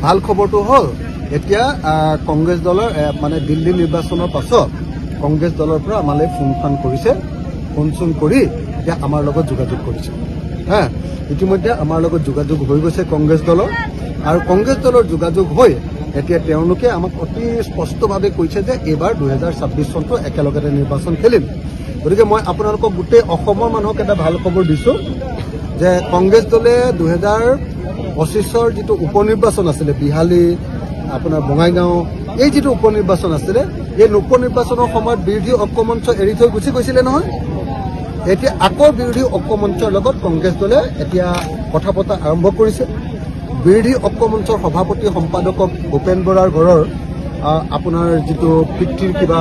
ভাল খবৰটো হ'ল এতিয়া কংগ্ৰেছ দলৰ মানে দিল্লী নিৰ্বাচনৰ পাছত কংগ্ৰেছ দলৰ পৰা আমালৈ ফোন কৰিছে ফোন কৰি এতিয়া আমাৰ লগত যোগাযোগ কৰিছে ইতিমধ্যে আমাৰ লগত যোগাযোগ হৈ গৈছে কংগ্ৰেছ দলৰ আৰু কংগ্ৰেছ দলৰ যোগাযোগ হৈ এতিয়া তেওঁলোকে আমাক অতি স্পষ্টভাৱে কৈছে যে এইবাৰ 2026 চনটো একেলগতে নিৰ্বাচন খেলিম গতিকে মই আপোনালোকক গোটেই অসমৰ মানুহক এটা ভাল খবৰ দিছো যে কংগ্ৰেছ দলে 2025ৰ যিটো উপনিৰ্বাচন আছিলে বিহালী আপোনাৰ বঙাইগাঁও এই যিটো উপনিৰ্বাচন আছিলে এই উপনিৰ্বাচনৰ সময়ত বিৰোধী ঐক্যমঞ্চ এৰি থৈ গুচি গৈছিলে নহয় এতিয়া আকৌ বিৰোধী ঐক্যমঞ্চৰ লগত কংগ্ৰেছ দলে এতিয়া কথা পতা আৰম্ভ কৰিছে বিৰোধী ঐক্যমঞ্চৰ সভাপতি সম্পাদকক ভূপেন বৰাৰ ঘৰৰ আপোনাৰ যিটো পিতৃৰ কিবা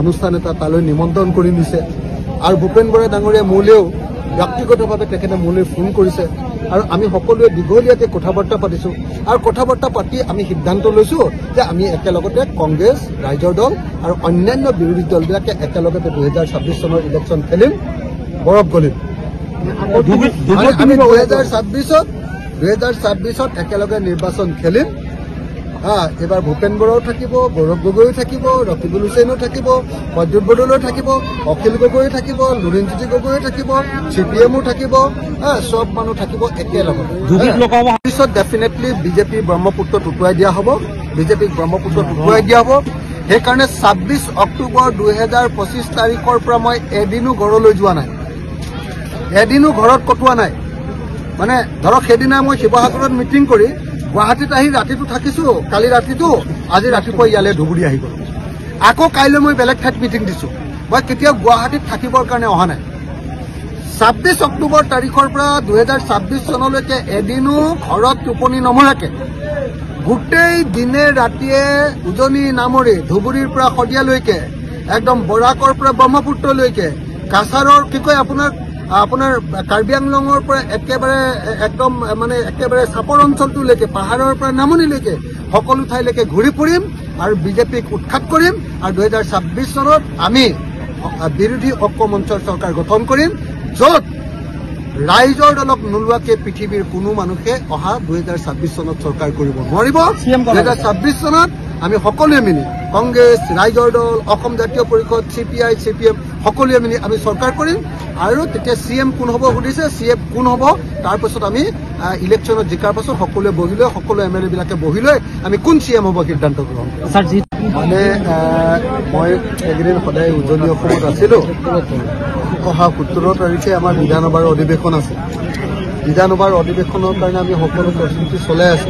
অনুষ্ঠান এটা তালৈ নিমন্ত্ৰণ কৰি নিছে আৰু ভূপেন বৰা ডাঙৰীয়া মোলৈও ব্যক্তিগতভাৱে তেখেতে মোলৈ ফোন কৰিছে আৰু আমি সকলোৱে দীঘলীয়াকৈ কথা বাৰ্তা পাতিছো আৰু কথা বাৰ্তা পাতি আমি সিদ্ধান্ত লৈছো যে আমি একেলগতে কংগ্ৰেছ ৰাইজৰ দল আৰু অন্যান্য বিৰোধী দলবিলাকে একেলগতে 2026 চনৰ ইলেকশ্যন খেলিম বৰফ গলিম আমি 2026ত একেলগে নিৰ্বাচন খেলিম এবাৰ ভূপেন বৰাও থাকিব গৌৰৱ গগৈও থাকিব ৰকিবুল হুছেইনো থাকিব প্ৰদ্যুৎ বৰদলৈও থাকিব অখিল গগৈও থাকিব লুৰিণজ্যোতি গগৈও থাকিব CPMও থাকিব সব মানুহ থাকিব একেলগে পিছত ডেফিনেটলি বিজেপি ব্ৰহ্মপুত্ৰত উটুৱাই দিয়া হ'ব বিজেপিক ব্ৰহ্মপুত্ৰত উটুৱাই দিয়া হ'ব সেইকাৰণে 26 অক্টোবৰ 2025 তাৰিখৰ পৰা মই এদিনো ঘৰলৈ যোৱা নাই এদিনো ঘৰত কটোৱা নাই মানে ধৰক সেইদিনা মই শিৱসাগৰত মিটিং কৰি গুৱাহাটীত আহি ৰাতিটো থাকিছো কালি ৰাতিটো আজি ৰাতিপুৱা ইয়ালৈ ধুবুৰী আহি গ'লো আকৌ কাইলৈ মই বেলেগ ঠাইত মিটিং দিছো মই কেতিয়াও গুৱাহাটীত থাকিবৰ কাৰণে অহা নাই 26 অক্টোবৰ তাৰিখৰ পৰা 2026 চনলৈকে এদিনো ঘৰত টোপনি নমৰাকে গোটেই দিনে ৰাতিয়ে উজনি নামৰি ধুবুৰীৰ পৰা শদিয়ালৈকে একদম বৰাকৰ পৰা ব্ৰহ্মপুত্ৰলৈকে কাছাৰৰ কি কয় আপোনাৰ কাৰ্বি আংলঙৰ পৰা একেবাৰে একদম মানে একেবাৰে চাপৰ অঞ্চলটোলৈকে পাহাৰৰ পৰা নামনিলৈকে সকলো ঠাইলৈকে ঘূৰি ফুৰিম আৰু বিজেপিক উৎখাত কৰিম আৰু 2026 চনত আমি বিৰোধী ঐক্যমঞ্চৰ চৰকাৰ গঠন কৰিম য'ত ৰাইজৰ দলক নোলোৱাকে পৃথিৱীৰ কোনো মানুহে অহা 2026 চনত চৰকাৰ কৰিব নোৱাৰিব 2026 চনত আমি সকলোৱে মিলি কংগ্ৰেছ ৰাইজৰ দল অসম জাতীয় পৰিষদ CPI CPM সকলোৱে মিলি আমি চৰকাৰ কৰিম আৰু তেতিয়া CM কোন হ'ব সুধিছে CF কোন হ'ব তাৰপিছত আমি ইলেকশ্যনত জিকাৰ পাছত সকলোৱে বহিলৈ সকলো MLA বিলাকে বহিলৈ আমি কোন CM হ'ব সিদ্ধান্ত গ্ৰহণ মানে মই একেদিন সদায় উজনি অসমত আছিলো অহা 17 তাৰিখে আমাৰ বিধানসভাৰ অধিৱেশন আছে বিধানসভাৰ অধিৱেশনৰ কাৰণে আমি সকলো প্ৰস্তুতি চলাই আছো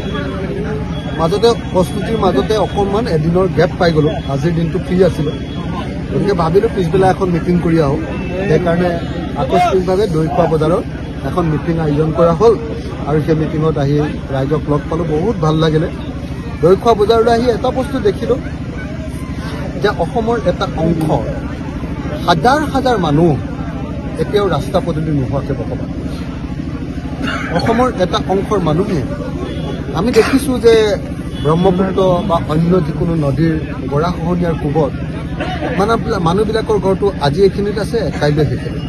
মাজতে প্ৰস্তুতিৰ মাজতে অকণমান এদিনৰ গেপ পাই গ'লো আজিৰ দিনটো ফ্ৰী আছিলো গতিকে ভাবিলো পিছবেলা এখন মিটিং কৰি আহোঁ সেইকাৰণে আকস্মিকভাৱে দৈখোৱা বজাৰত এখন মিটিং আয়োজন কৰা হ'ল আৰু সেই মিটিঙত আহি ৰাইজক লগ পালোঁ বহুত ভাল লাগিলে দৈখোৱা বজাৰলৈ আহি এটা বস্তু দেখিলোঁ যে অসমৰ এটা অংশ হাজাৰ হাজাৰ মানুহ এতিয়াও ৰাস্তা পদূলি নোহোৱাকৈ বসবাস অসমৰ এটা অংশৰ মানুহে আমি দেখিছোঁ যে ব্ৰহ্মপুত্ৰ বা অন্য যিকোনো নদীৰ গৰাখহনীয়াৰ কোবত মানুহবিলাকৰ ঘৰটো আজি এইখিনিত আছে কাইলৈ সেইখিনি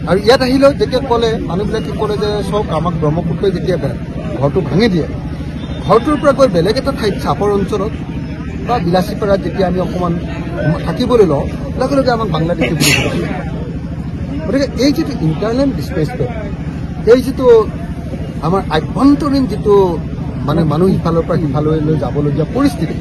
আৰু ইয়াত আহিলেও যেতিয়া ক'লে মানুহবিলাকে ক'লে যে চাওক আমাক ব্ৰহ্মপুত্ৰই যেতিয়া ঘৰটো ভাঙি দিয়ে ঘৰটোৰ পৰা গৈ বেলেগ এটা ঠাইত চাপৰ অঞ্চলত বা বিলাচীপাৰাত যেতিয়া আমি অকণমান থাকিবলৈ লওঁ লগে লগে আমাক বাংলাদেশী বুলি কৈছে গতিকে এই যিটো ইণ্টাৰনেল ডিছপ্লেচমেণ্ট এই যিটো আমাৰ আভ্যন্তৰীণ যিটো মানে মানুহ ইফালৰ পৰা সিফাললৈ যাবলগীয়া পৰিস্থিতি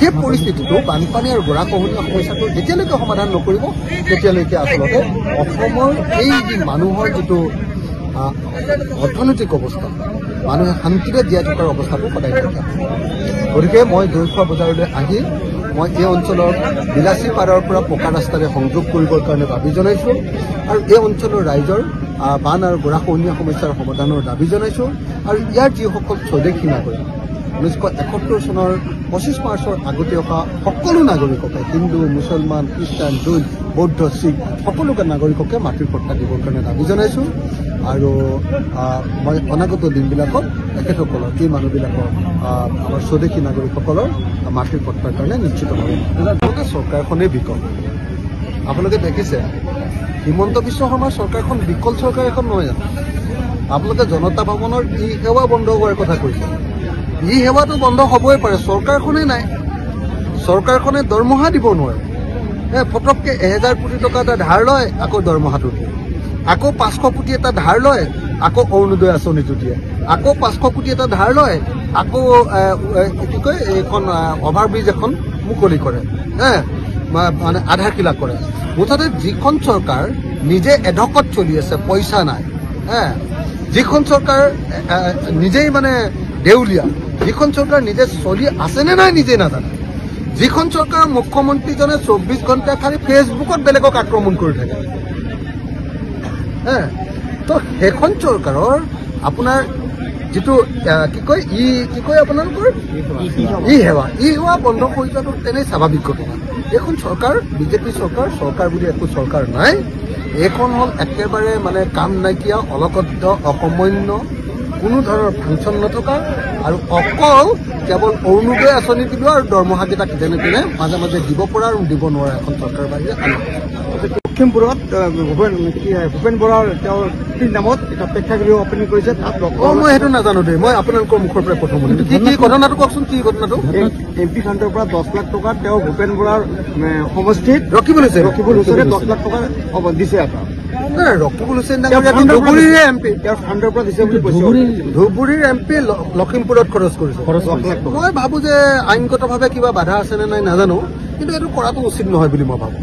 সেই পৰিস্থিতিটো বানপানী আৰু গৰাখহনীয়া সমস্যাটো যেতিয়ালৈকে সমাধান নকৰিব তেতিয়ালৈকে আচলতে অসমৰ এই মানুহৰ যিটো অৰ্থনৈতিক অৱস্থা মানুহে শান্তিৰে জীয়াই থকাৰ অৱস্থাটো সদায় থাকে গতিকে মই দৈখোৱা বজাৰলৈ আহি মই এই অঞ্চলৰ বিলাচীপাৰাৰ পৰা পকা ৰাস্তাৰে সংযোগ কৰিবৰ কাৰণে দাবী জনাইছোঁ আৰু এই অঞ্চলৰ ৰাইজৰ বান আৰু গৰাখহনীয়া সমস্যাৰ সমাধানৰ দাবী জনাইছোঁ আৰু ইয়াৰ যিসকল স্বদেশী নাগৰিক 1971 চনৰ 25 মাৰ্চৰ আগতে অহা সকলো নাগৰিককে হিন্দু মুছলমান খ্ৰীষ্টান জৈন বৌদ্ধ শিখ সকলো নাগৰিককে মাটিৰ পট্টা দিবৰ কাৰণে দাবী জনাইছোঁ আৰু মই অনাগত দিনবিলাকত তেখেতসকলৰ এই মানুহবিলাকৰ আমাৰ স্বদেশী নাগৰিকসকলৰ মাটিৰ পট্টাৰ কাৰণে নিশ্চিতভাৱে চৰকাৰখনেই বিকল আপোনালোকে দেখিছে হিমন্ত বিশ্ব শৰ্মাৰ চৰকাৰখন বিকল চৰকাৰ এখন নহয় জানো আপোনালোকে জনতা ভৱনৰ ই সেৱা বন্ধ হোৱাৰ কথা কৈছে ই সেৱাটো বন্ধ হ'বই পাৰে চৰকাৰখনে নাই চৰকাৰখনে দৰমহা দিব নোৱাৰে ফটককে 1000 কোটি টকা এটা ধাৰ লয় আকৌ দৰমহাটো দিয়ে আকৌ 500 কোটি এটা ধাৰ লয় আকৌ অৰুণোদয় আঁচনিটো দিয়ে আকৌ 500 কোটি এটা ধাৰ লয় আকৌ কি কয় এইখন অভাৰব্ৰিজ এখন মুকলি কৰে মানে আধাৰকিলা কৰে মুঠতে যিখন চৰকাৰ নিজে এঢকত চলি আছে পইচা নাই যিখন চৰকাৰ নিজেই মানে দেউলীয়া যিখন চৰকাৰ নিজে চলি আছেনে নাই নিজে নাজানে যিখন চৰকাৰৰ মুখ্যমন্ত্ৰীজনে 24 ঘণ্টা খালি ফেচবুকত বেলেগক আক্ৰমণ কৰি থাকে তো সেইখন চৰকাৰৰ আপোনাৰ যিটো কি কয় আপোনালোকৰ ই সেৱা বন্ধ কৰি যোৱাটো তেনেই স্বাভাৱিক ঘটনা এইখন চৰকাৰ বিজেপি চৰকাৰ বুলি একো চৰকাৰ নাই এইখন হ'ল একেবাৰে মানে কাম নাইকিয়া অলকদ্ধ অকমন্য কোনো ধৰণৰ ফাংচন নথকা আৰু অকল কেৱল অৰুণোদয় আঁচনি দিব আৰু দৰমহাকেইটাক যেনে তেনে মাজে মাজে দিব পৰা আৰু দিব নোৱাৰা এখন চৰকাৰ বাহিৰে লখিমপুৰত ভূপেন বৰাৰ তেওঁৰ নামত এটা প্ৰেক্ষাগৃহ অপেনিং কৰিছে তাত মই সেইটো নাজানো দেই মই আপোনালোকৰ মুখৰ পৰা প্ৰথম শুনিলো কি ঘটনাটো কওকচোন কি ঘটনাটো MP ফাণ্ডৰ পৰা 10 লাখ টকা তেওঁ ভূপেন বৰাৰ সমষ্টিত ৰকিবুল হুছেইনে 10 লাখ টকা দিছে এটা ৰকিবুল হুছেইন ধুবুৰীৰে MP তেওঁৰ ফাণ্ডৰ পৰা দিছে বুলি কৈছে ধুবুৰীৰ MP লখিমপুৰত খৰচ কৰিছে মই ভাবো যে আইনগতভাৱে কিবা বাধা আছে নে নাই নাজানো কিন্তু এইটো কৰাটো উচিত নহয় বুলি মই ভাবো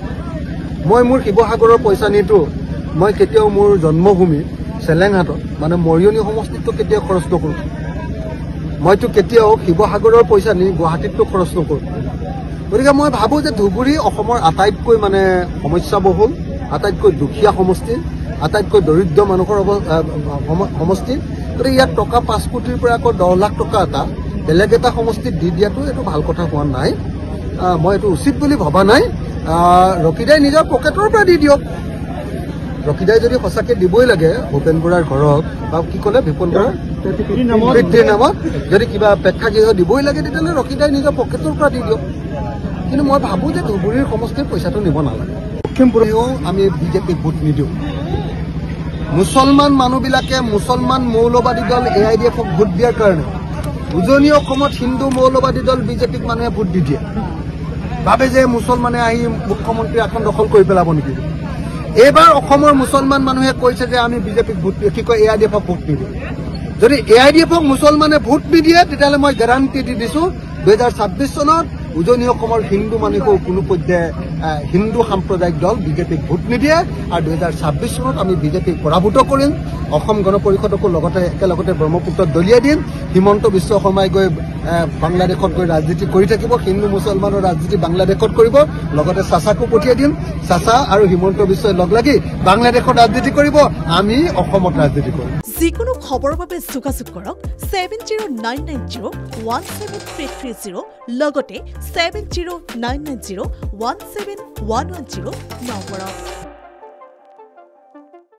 মই মোৰ শিৱসাগৰৰ পইচা নিটো মই কেতিয়াও মোৰ জন্মভূমি চেলেংহাটত মানে মৰিয়নি সমষ্টিতটো কেতিয়াও খৰচ নকৰোঁ মইতো কেতিয়াও শিৱসাগৰৰ পইচা নি গুৱাহাটীতটো খৰচ নকৰোঁ গতিকে মই ভাবোঁ যে ধুবুৰী অসমৰ আটাইতকৈ মানে সমস্যাবহুল আটাইতকৈ দুখীয়া সমষ্টি আটাইতকৈ দৰিদ্ৰ মানুহৰ সমষ্টি গতিকে ইয়াত টকা 5 কোটিৰ পৰা আকৌ 10 লাখ টকা এটা বেলেগ এটা সমষ্টিত দি দিয়াটো এইটো ভাল কথা হোৱা নাই মই এইটো উচিত বুলি ভবা নাই ৰকিদাই নিজৰ পকেটৰ পৰা দি দিয়ক ৰকিদাই যদি সঁচাকৈ দিবই লাগে ভূপেন বৰাৰ ঘৰত বা কি ক'লে ভূপেন বৰাৰ পিতৃৰ নামত যদি কিবা প্ৰেক্ষাগৃহ দিবই লাগে তেতিয়াহ'লে ৰকিদাই নিজৰ পকেটৰ পৰা দি দিয়ক কিন্তু মই ভাবোঁ যে ধুবুৰীৰ সমষ্টিৰ পইচাটো নিব নালাগে লখিমপুৰেও আমি বিজেপিক ভোট নিদিওঁ মুছলমান মানুহবিলাকে মুছলমান মৌলবাদী দল AIDFক ভোট দিয়াৰ কাৰণে উজনি অসমত হিন্দু মৌলবাদী দল বিজেপিক মানুহে ভোট দি দিয়ে ভাবে যে মুছলমানে আহি মুখ্যমন্ত্ৰী আসন দখল কৰি পেলাব নেকি এইবাৰ অসমৰ মুছলমান মানুহে কৈছে যে আমি বিজেপিক ভোট কি কয় AIDFক ভোট নিদিওঁ যদি AIDFক মুছলমানে ভোট নিদিয়ে তেতিয়াহ'লে মই গেৰাণ্টি দি দিছোঁ 2026 চনত উজনি অসমৰ হিন্দু মানুহকো কোনো পৰ্যায়ে হিন্দু সাম্প্ৰদায়িক দল বিজেপিক ভোট নিদিয়ে আৰু 2026 চনত আমি বিজেপিক পৰাভূত কৰিম অসম গণ পৰিষদকো লগতে একেলগতে ব্ৰহ্মপুত্ৰত দলিয়াই দিম হিমন্ত বিশ্ব শৰ্মাই গৈ বাংলাদেশত গৈ ৰাজনীতি কৰি থাকিব হিন্দু মুছলমানৰ ৰাজনীতি বাংলাদেশত কৰিব লগতে চাচাকো পঠিয়াই দিম চাচা আৰু হিমন্ত বিশ্বই লগ লাগি বাংলাদেশত ৰাজনীতি কৰিব আমি অসমত ৰাজনীতি কৰিম যিকোনো খবৰৰ বাবে যোগাযোগ কৰক 7099017330 লগতে 7099017110 নম্বৰত